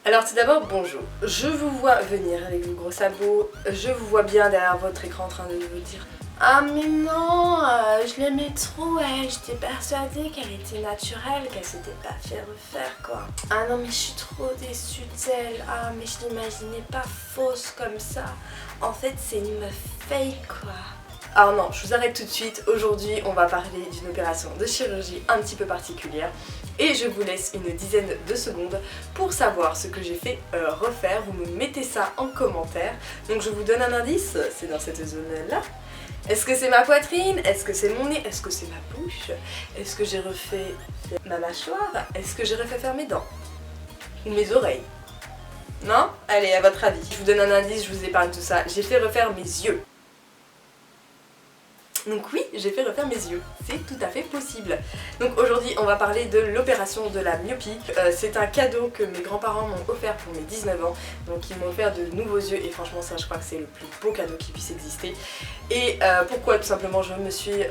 Alors tout d'abord, bonjour. Je vous vois venir avec vos gros sabots, je vous vois bien derrière votre écran en train de vous dire ah mais non, je l'aimais trop, j'étais persuadée qu'elle était naturelle, qu'elle s'était pas fait refaire quoi. Ah non mais je suis trop déçue d'elle, ah mais je l'imaginais pas fausse comme ça. En fait c'est une meuf fake quoi. Alors non, je vous arrête tout de suite. Aujourd'hui, on va parler d'une opération de chirurgie un petit peu particulière. Et je vous laisse une dizaine de secondes pour savoir ce que j'ai fait refaire. Vous me mettez ça en commentaire. Donc je vous donne un indice, c'est dans cette zone-là. Est-ce que c'est ma poitrine? Est-ce que c'est mon nez? Est-ce que c'est ma bouche? Est-ce que j'ai refait ma mâchoire? Est-ce que j'ai refait faire mes dents? Ou mes oreilles? Non? Allez, à votre avis. Je vous donne un indice, je vous épargne tout ça. J'ai fait refaire mes yeux. Donc oui, j'ai fait refaire mes yeux, c'est tout à fait possible. Donc aujourd'hui on va parler de l'opération de la myopie. C'est un cadeau que mes grands-parents m'ont offert pour mes 19 ans. Donc ils m'ont offert de nouveaux yeux et franchement ça je crois que c'est le plus beau cadeau qui puisse exister. Et pourquoi tout simplement je me suis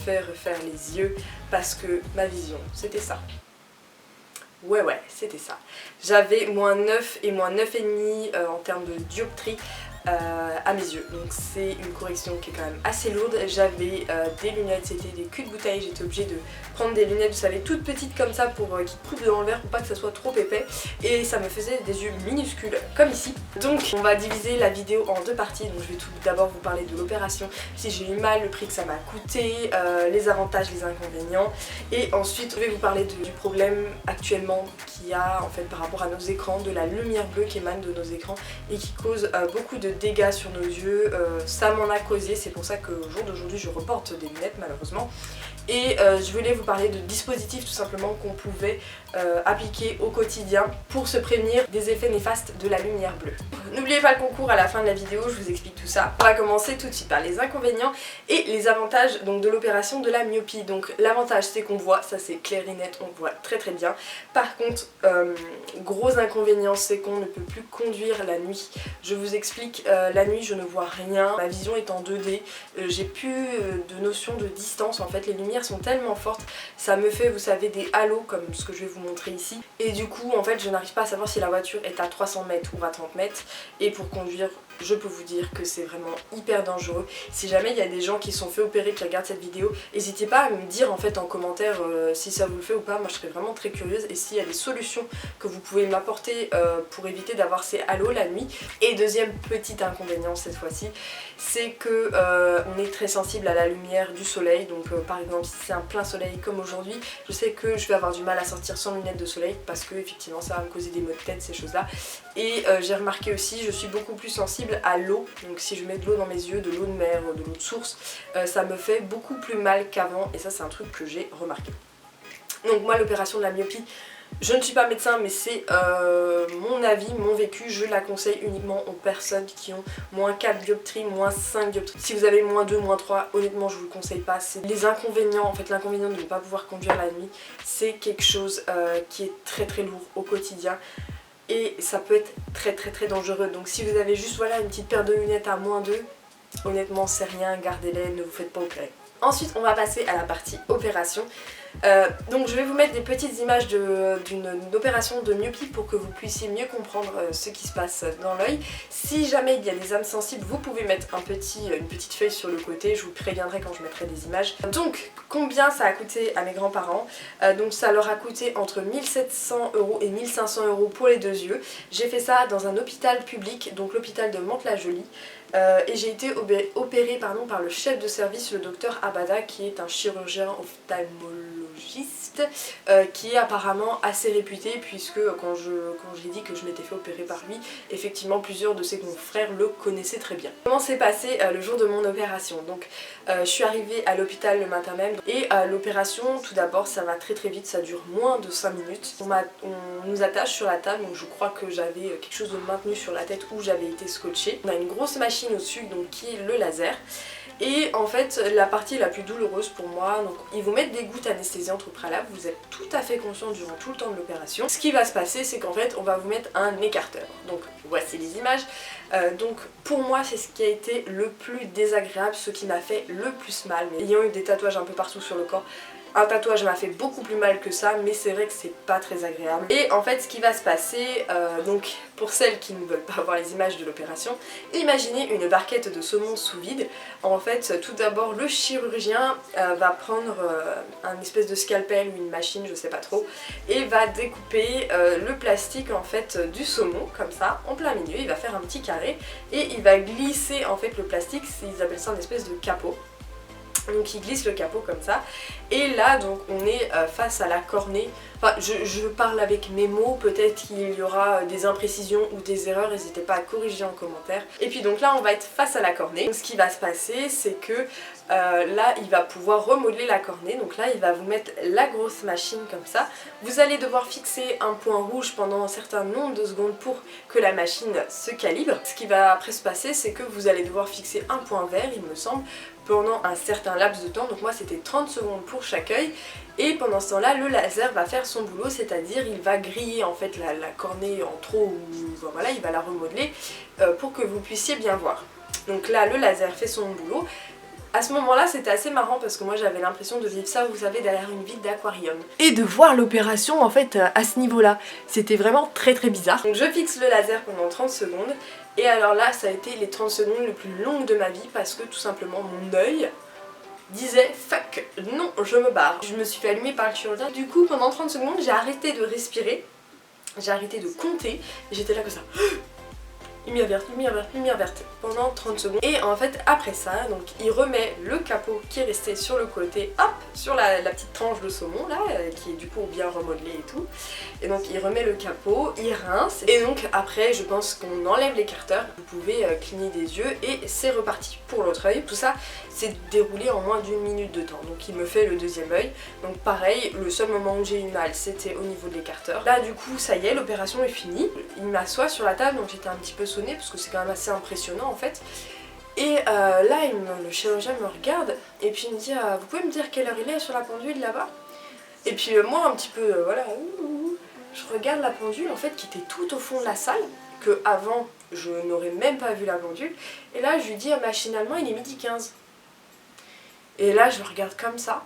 fait refaire les yeux? Parce que ma vision c'était ça. Ouais c'était ça. J'avais -9 et -9,5 en termes de dioptrie à mes yeux, donc c'est une correction qui est quand même assez lourde. J'avais des lunettes, c'était des culs de bouteille, j'étais obligée de prendre des lunettes, vous savez, toutes petites comme ça pour qui coupent dans le verre pour pas que ça soit trop épais, et ça me faisait des yeux minuscules comme ici. Donc on va diviser la vidéo en deux parties, donc je vais tout d'abord vous parler de l'opération, si j'ai eu mal, le prix que ça m'a coûté, les avantages, les inconvénients, et ensuite je vais vous parler du problème actuellement qu'il y a en fait par rapport à nos écrans, de la lumière bleue qui émane de nos écrans et qui cause beaucoup de dégâts sur nos yeux. Ça m'en a causé, c'est pour ça qu'au jour d'aujourd'hui je reporte des lunettes malheureusement. Et je voulais vous parler de dispositifs tout simplement qu'on pouvait appliquer au quotidien pour se prévenir des effets néfastes de la lumière bleue. N'oubliez pas le concours à la fin de la vidéo, je vous explique tout ça. On va commencer tout de suite par les inconvénients et les avantages donc, de l'opération de la myopie. Donc l'avantage c'est qu'on voit, ça c'est clair et net, on voit très très bien. Par contre, gros inconvénient c'est qu'on ne peut plus conduire la nuit. Je vous explique, la nuit je ne vois rien, ma vision est en 2D, j'ai plus de notion de distance en fait, les lumières sont tellement fortes, ça me fait vous savez des halos comme ce que je vais vous montrer ici, et du coup en fait je n'arrive pas à savoir si la voiture est à 300 mètres ou à 30 mètres, et pour conduire je peux vous dire que c'est vraiment hyper dangereux. Si jamais il y a des gens qui sont fait opérer qui regardent cette vidéo, n'hésitez pas à me dire en fait en commentaire si ça vous le fait ou pas, moi je serais vraiment très curieuse, et s'il y a des solutions que vous pouvez m'apporter pour éviter d'avoir ces halos la nuit. Et deuxième petit inconvénient cette fois-ci, c'est que on est très sensible à la lumière du soleil, donc par exemple si c'est un plein soleil comme aujourd'hui, je sais que je vais avoir du mal à sortir sans lunettes de soleil parce que effectivement ça va me causer des maux de tête, ces choses là. Et j'ai remarqué aussi, je suis beaucoup plus sensible à l'eau, donc si je mets de l'eau dans mes yeux, de l'eau de mer, de l'eau de source, ça me fait beaucoup plus mal qu'avant, et ça c'est un truc que j'ai remarqué. Donc moi l'opération de la myopie, je ne suis pas médecin mais c'est mon avis, mon vécu, je la conseille uniquement aux personnes qui ont -4 dioptries, -5 dioptries. Si vous avez -2, -3, honnêtement je vous le conseille pas. C'est les inconvénients, en fait l'inconvénient de ne pas pouvoir conduire la nuit, c'est quelque chose qui est très très lourd au quotidien. Et ça peut être très très très dangereux. Donc si vous avez juste voilà une petite paire de lunettes à -2, honnêtement c'est rien, gardez-les, ne vous faites pas opérer. Ensuite on va passer à la partie opération. Donc je vais vous mettre des petites images d'une opération de myopie pour que vous puissiez mieux comprendre ce qui se passe dans l'œil. Si jamais il y a des âmes sensibles, vous pouvez mettre une petite feuille sur le côté, je vous préviendrai quand je mettrai des images. Donc combien ça a coûté à mes grands-parents? Donc ça leur a coûté entre 1700 € et 1500 € pour les deux yeux. J'ai fait ça dans un hôpital public, donc l'hôpital de Mantes-la-Jolie. Et j'ai été opérée par le chef de service, le docteur Abada, qui est un chirurgien ophtalmologiste qui est apparemment assez réputé, puisque quand j'ai dit que je m'étais fait opérer par lui, effectivement plusieurs de ses confrères le connaissaient très bien. Comment s'est passé le jour de mon opération? Donc je suis arrivée à l'hôpital le matin même, et l'opération tout d'abord ça va très très vite, ça dure moins de 5 minutes. On nous attache sur la table, donc je crois que j'avais quelque chose de maintenu sur la tête où j'avais été scotchée. On a une grosse machine au-dessus donc qui est le laser, et en fait la partie la plus douloureuse pour moi, donc ils vous mettent des gouttes anesthésiantes au préalable, vous êtes tout à fait conscient durant tout le temps de l'opération. Ce qui va se passer c'est qu'en fait on va vous mettre un écarteur, donc voici les images. Donc pour moi c'est ce qui a été le plus désagréable, ce qui m'a fait le plus mal, mais ayant eu des tatouages un peu partout sur le corps, Un tatouage m'a fait beaucoup plus mal que ça, mais c'est vrai que c'est pas très agréable. Et en fait ce qui va se passer, donc pour celles qui ne veulent pas voir les images de l'opération, imaginez une barquette de saumon sous vide. En fait tout d'abord le chirurgien va prendre un espèce de scalpel ou une machine, je sais pas trop, et va découper le plastique en fait du saumon comme ça en plein milieu. Il va faire un petit carré et il va glisser en fait le plastique, ils appellent ça une espèce de capot. Donc il glisse le capot comme ça, et là donc on est face à la cornée. Enfin je parle avec mes mots, peut-être qu'il y aura des imprécisions ou des erreurs, n'hésitez pas à corriger en commentaire. Et puis donc là on va être face à la cornée. Donc ce qui va se passer c'est que là il va pouvoir remodeler la cornée. Donc là il va vous mettre la grosse machine comme ça. Vous allez devoir fixer un point rouge pendant un certain nombre de secondes pour que la machine se calibre. Ce qui va après se passer c'est que vous allez devoir fixer un point vert il me semble, pendant un certain laps de temps. Donc moi c'était 30 secondes pour chaque œil, et pendant ce temps là le laser va faire son boulot, c'est-à-dire il va griller en fait la cornée en trop, ou voilà, il va la remodeler pour que vous puissiez bien voir. Donc là le laser fait son boulot. À ce moment là c'était assez marrant parce que moi j'avais l'impression de vivre ça, vous savez, derrière une vitre d'aquarium, et de voir l'opération en fait à ce niveau là, c'était vraiment très bizarre. Donc je fixe le laser pendant 30 secondes. Et alors là, ça a été les 30 secondes les plus longues de ma vie parce que tout simplement mon œil disait fuck, non, je me barre. Je me suis fait allumer par le chirurgien. Du coup, pendant 30 secondes, j'ai arrêté de respirer, j'ai arrêté de compter, et j'étais là comme ça. Lumière verte, lumière verte, lumière verte pendant 30 secondes. Et en fait après ça, donc il remet le capot qui est resté sur le côté, hop, sur la petite tranche de saumon là, qui est du coup bien remodelée et tout. Et donc il remet le capot, il rince, et donc après je pense qu'on enlève l'écarteur, vous pouvez cligner des yeux et c'est reparti pour l'autre œil. Tout ça s'est déroulé en moins d'1 minute de temps. Donc il me fait le deuxième œil. Donc pareil, le seul moment où j'ai eu mal c'était au niveau de l'écarteur. Là du coup ça y est, l'opération est finie. Il m'assoit sur la table, donc j'étais un petit peu sonnée parce que c'est quand même assez impressionnant en fait. Et là le chirurgien me regarde et puis il me dit vous pouvez me dire quelle heure il est sur la pendule là-bas? Et puis moi un petit peu voilà, je regarde la pendule en fait qui était tout au fond de la salle, que avant je n'aurais même pas vu la pendule, et là je lui dis machinalement il est 12h15. Et là je le regarde comme ça.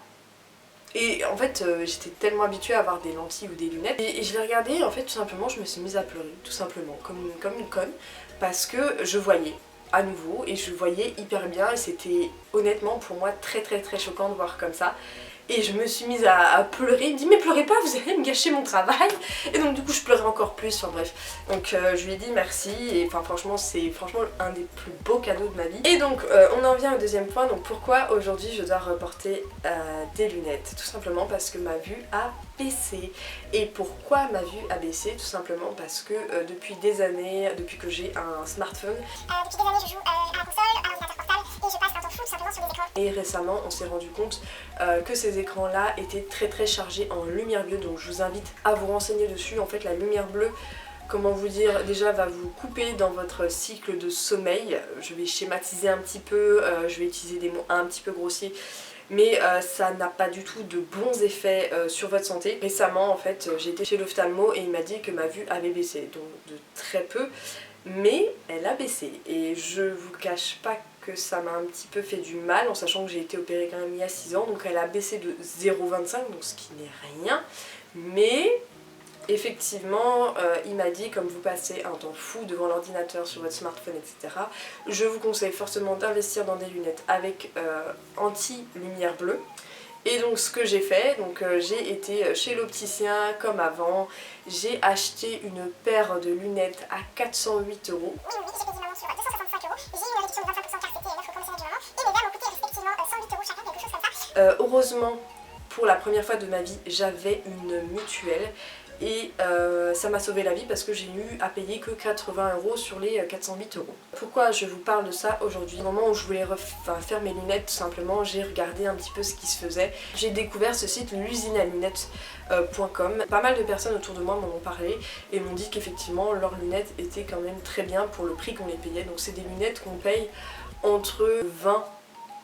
Et en fait j'étais tellement habituée à avoir des lentilles ou des lunettes, et je l'ai regardé et en fait tout simplement je me suis mise à pleurer, tout simplement, comme une conne, parce que je voyais à nouveau et je voyais hyper bien, et c'était honnêtement pour moi très choquant de voir comme ça. Et je me suis mise à pleurer, il me dit mais pleurez pas, vous allez me gâcher mon travail. Et donc du coup je pleurais encore plus, enfin bref. Donc je lui ai dit merci, et enfin franchement c'est un des plus beaux cadeaux de ma vie. Et donc on en vient au deuxième point, donc pourquoi aujourd'hui je dois reporter des lunettes? Tout simplement parce que ma vue a baissé. Et pourquoi ma vue a baissé? Tout simplement parce que depuis des années, depuis que j'ai un smartphone, depuis des années je joue à la console, à l'ordinateur portable, et je passe un temps fou tout simplement sur les écrans. Et récemment on s'est rendu compte que ces écrans là étaient très chargés en lumière bleue, donc je vous invite à vous renseigner dessus. En fait la lumière bleue, comment vous dire, déjà va vous couper dans votre cycle de sommeil. Je vais schématiser un petit peu, je vais utiliser des mots un petit peu grossiers, mais ça n'a pas du tout de bons effets sur votre santé. Récemment en fait j'ai été chez l'ophtalmo et il m'a dit que ma vue avait baissé, donc de très peu, mais elle a baissé, et je vous cache pas que ça m'a un petit peu fait du mal, en sachant que j'ai été opérée quand même il y a 6 ans, donc elle a baissé de 0,25, donc ce qui n'est rien, mais effectivement il m'a dit, comme vous passez un temps fou devant l'ordinateur, sur votre smartphone, etc., je vous conseille fortement d'investir dans des lunettes avec anti-lumière bleue. Et donc ce que j'ai fait, donc j'ai été chez l'opticien comme avant, j'ai acheté une paire de lunettes à 408 €. Oui, j'ai payé maman sur 265 €, j'ai eu une réduction de 25% car c'était une offre promotionnelle du moment, et mes verres m'ont coûté respectivement 108 € chacun, quelque chose comme ça. Heureusement, pour la première fois de ma vie, j'avais une mutuelle. Et ça m'a sauvé la vie parce que j'ai eu à payer que 80 € sur les 408 €. Pourquoi je vous parle de ça aujourd'hui? Au moment où je voulais faire mes lunettes, tout simplement, j'ai regardé un petit peu ce qui se faisait. J'ai découvert ce site l'usinealunettes.com. Pas mal de personnes autour de moi m'en ont parlé et m'ont dit qu'effectivement leurs lunettes étaient quand même très bien pour le prix qu'on les payait. Donc c'est des lunettes qu'on paye entre 20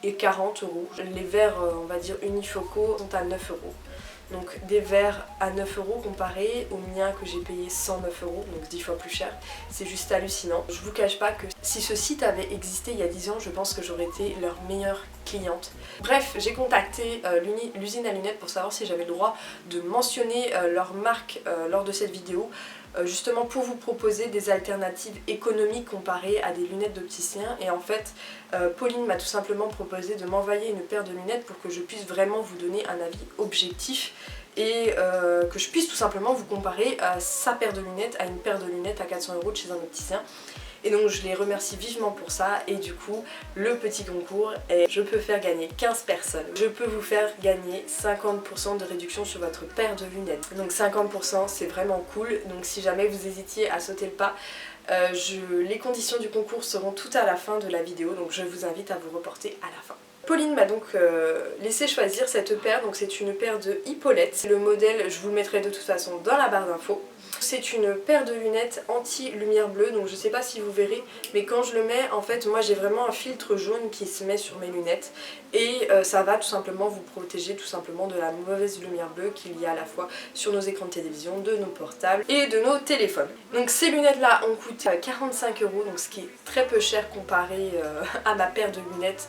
et 40 €. Les verres, on va dire unifocaux, sont à 9 €. Donc des verres à 9 € comparé au mien que j'ai payé 109 €, donc 10 fois plus cher. C'est juste hallucinant. Je vous cache pas que si ce site avait existé il y a 10 ans, je pense que j'aurais été leur meilleure cliente. Bref, j'ai contacté l'usine à lunettes pour savoir si j'avais le droit de mentionner leur marque lors de cette vidéo, justement pour vous proposer des alternatives économiques comparées à des lunettes d'opticien. Et en fait, Pauline m'a tout simplement proposé de m'envoyer une paire de lunettes pour que je puisse vraiment vous donner un avis objectif et que je puisse tout simplement vous comparer sa paire de lunettes à une paire de lunettes à 400 € de chez un opticien. Et donc je les remercie vivement pour ça, et du coup le petit concours est: je peux faire gagner 15 personnes. Je peux vous faire gagner 50% de réduction sur votre paire de lunettes. Donc 50% c'est vraiment cool, donc si jamais vous hésitiez à sauter le pas, les conditions du concours seront tout à la fin de la vidéo, donc je vous invite à vous reporter à la fin. Pauline m'a donc laissé choisir cette paire, donc c'est une paire de épaulettes. Le modèle, je vous le mettrai de toute façon dans la barre d'infos. C'est une paire de lunettes anti-lumière bleue, donc je sais pas si vous verrez, mais quand je le mets, en fait moi j'ai vraiment un filtre jaune qui se met sur mes lunettes et ça va tout simplement vous protéger tout simplement de la mauvaise lumière bleue qu'il y a à la fois sur nos écrans de télévision, de nos portables et de nos téléphones. Donc ces lunettes là ont coûté 45 €, donc ce qui est très peu cher comparé à ma paire de lunettes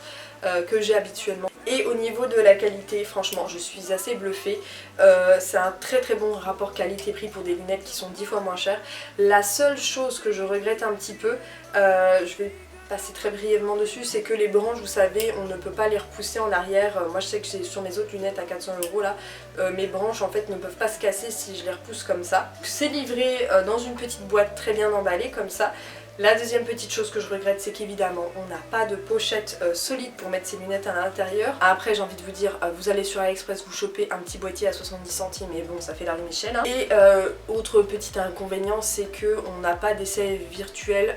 que j'ai habituellement. Et au niveau de la qualité, franchement je suis assez bluffée. C'est un très très bon rapport qualité-prix pour des lunettes qui sont 10 fois moins chères. La seule chose que je regrette un petit peu, je vais passer très brièvement dessus, c'est que les branches, vous savez, on ne peut pas les repousser en arrière. Moi je sais que j'ai sur mes autres lunettes à 400 € là, mes branches en fait ne peuvent pas se casser si je les repousse comme ça. C'est livré dans une petite boîte très bien emballée comme ça. La deuxième petite chose que je regrette, c'est qu'évidemment on n'a pas de pochette solide pour mettre ses lunettes à l'intérieur. Après j'ai envie de vous dire, vous allez sur AliExpress, vous chopez un petit boîtier à 70 centimes et bon ça fait la Michel. Hein. Et autre petit inconvénient, c'est qu'on n'a pas d'essai virtuel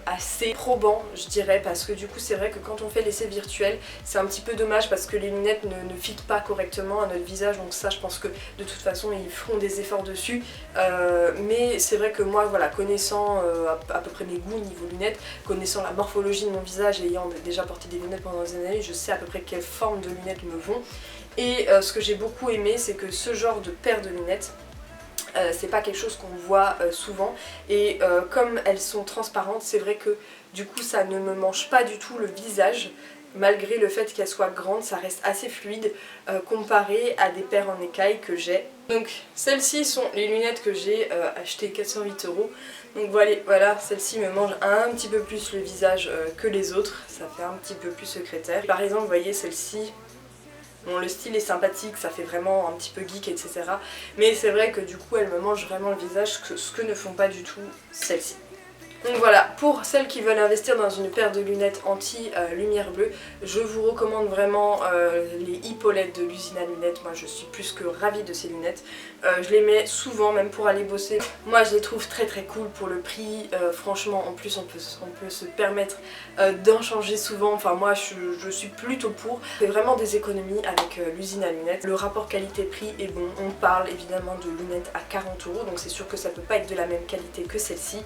assez probant je dirais, parce que du coup c'est vrai que quand on fait l'essai virtuel c'est un petit peu dommage parce que les lunettes ne fitent pas correctement à notre visage, donc ça je pense que de toute façon ils feront des efforts dessus. Mais c'est vrai que moi voilà, connaissant à peu près mes goûts niveau lunettes, connaissant la morphologie de mon visage et ayant déjà porté des lunettes pendant des années, je sais à peu près quelle forme de lunettes me vont. Et ce que j'ai beaucoup aimé, c'est que ce genre de paire de lunettes, c'est pas quelque chose qu'on voit souvent, et comme elles sont transparentes, c'est vrai que du coup ça ne me mange pas du tout le visage. Malgré le fait qu'elles soient grandes, ça reste assez fluide comparé à des paires en écaille que j'ai. Donc celles-ci sont les lunettes que j'ai achetées 408 €. Donc voilà, celle-ci me mange un petit peu plus le visage que les autres, ça fait un petit peu plus secrétaire. Par exemple, vous voyez celle-ci, bon, le style est sympathique, ça fait vraiment un petit peu geek, etc. Mais c'est vrai que du coup elle me mange vraiment le visage, ce que ne font pas du tout celles-ci. Donc voilà, pour celles qui veulent investir dans une paire de lunettes anti-lumière bleue, je vous recommande vraiment les épaulettes de l'usine à lunettes. Moi je suis plus que ravie de ces lunettes. Je les mets souvent même pour aller bosser. Moi je les trouve très très cool pour le prix. Franchement en plus on peut se permettre d'en changer souvent. Enfin moi je suis plutôt pour. C'est vraiment des économies avec l'usine à lunettes. Le rapport qualité-prix est bon. On parle évidemment de lunettes à 40 €, donc c'est sûr que ça peut pas être de la même qualité que celle-ci.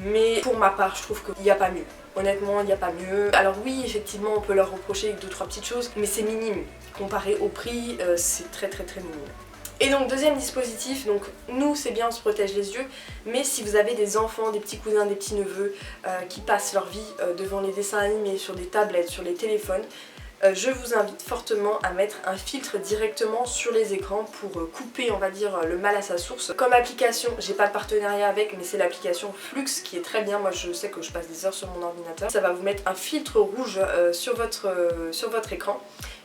Mais pour ma part je trouve qu'il n'y a pas mieux. Honnêtement il n'y a pas mieux. Alors oui effectivement on peut leur reprocher 2-3 petites choses, mais c'est minime. Comparé au prix c'est très minime. Et donc deuxième dispositif, donc nous c'est bien, on se protège les yeux, mais si vous avez des enfants, des petits cousins, des petits neveux qui passent leur vie devant les dessins animés, sur des tablettes, sur les téléphones, je vous invite fortement à mettre un filtre directement sur les écrans pour couper on va dire le mal à sa source. Comme application, j'ai pas de partenariat avec, mais c'est l'application Flux qui est très bien. Moi je sais que je passe des heures sur mon ordinateur. Ça va vous mettre un filtre rouge sur votre écran.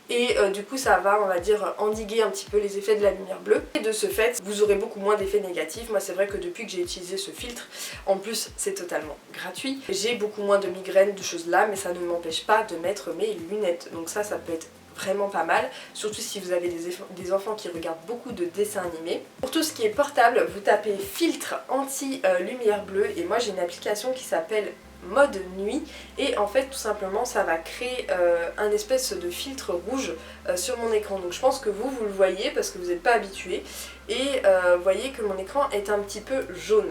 Et du coup ça va on va dire endiguer un petit peu les effets de la lumière bleue, et de ce fait vous aurez beaucoup moins d'effets négatifs. Moi c'est vrai que depuis que j'ai utilisé ce filtre, en plus c'est totalement gratuit, j'ai beaucoup moins de migraines, de choses là, mais ça ne m'empêche pas de mettre mes lunettes, donc ça peut être vraiment pas mal, surtout si vous avez des enfants qui regardent beaucoup de dessins animés. Pour tout ce qui est portable, vous tapez filtre anti-lumière bleue, et moi j'ai une application qui s'appelle mode nuit, et en fait tout simplement ça va créer un espèce de filtre rouge sur mon écran. Donc je pense que vous le voyez parce que vous n'êtes pas habitué, et vous voyez que mon écran est un petit peu jaune.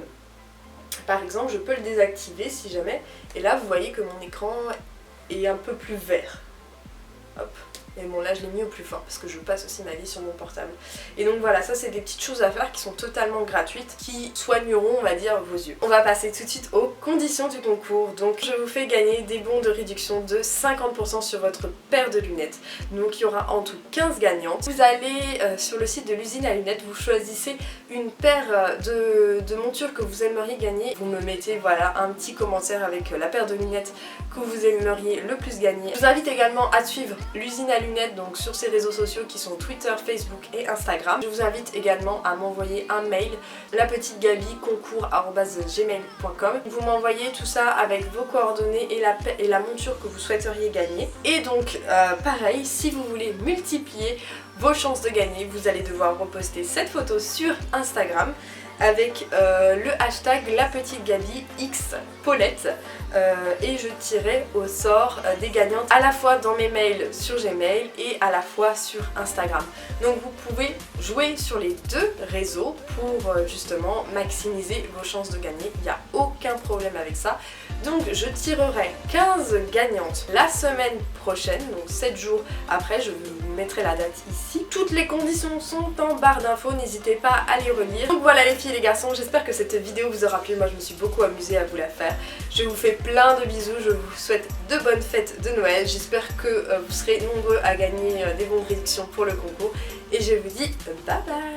Par exemple je peux le désactiver si jamais, et là vous voyez que mon écran est un peu plus vert. Hop. Et bon là je l'ai mis au plus fort parce que je passe aussi ma vie sur mon portable. Et donc voilà, ça c'est des petites choses à faire qui sont totalement gratuites, qui soigneront on va dire vos yeux. On va passer tout de suite aux conditions du concours. Donc je vous fais gagner des bons de réduction de 50% sur votre paire de lunettes. Donc il y aura en tout 15 gagnantes. Vous allez sur le site de l'usine à lunettes, vous choisissez une paire de montures que vous aimeriez gagner. Vous me mettez voilà un petit commentaire avec la paire de lunettes que vous aimeriez le plus gagner. Je vous invite également à suivre l'usine à lunettes donc sur ses réseaux sociaux qui sont Twitter, Facebook et Instagram. Je vous invite également à m'envoyer un mail, lapetitegabi@concours@gmail.com. Vous m'envoyez tout ça avec vos coordonnées et la monture que vous souhaiteriez gagner. Et donc pareil, si vous voulez multiplier vos chances de gagner, vous allez devoir reposter cette photo sur Instagram avec le hashtag lapetitegabi_x_Paulette et je tirerai au sort des gagnantes à la fois dans mes mails sur Gmail et à la fois sur Instagram. Donc vous pouvez jouer sur les deux réseaux pour justement maximiser vos chances de gagner, il n'y a aucun problème avec ça. Donc je tirerai 15 gagnantes la semaine prochaine, donc 7 jours après, je vous mettrai la date ici. Toutes les conditions sont en barre d'infos, n'hésitez pas à les relire. Donc voilà les filles et les garçons, j'espère que cette vidéo vous aura plu, moi je me suis beaucoup amusée à vous la faire. Je vous fais plein de bisous, je vous souhaite de bonnes fêtes de Noël, j'espère que vous serez nombreux à gagner des bons de réduction pour le concours et je vous dis bye bye.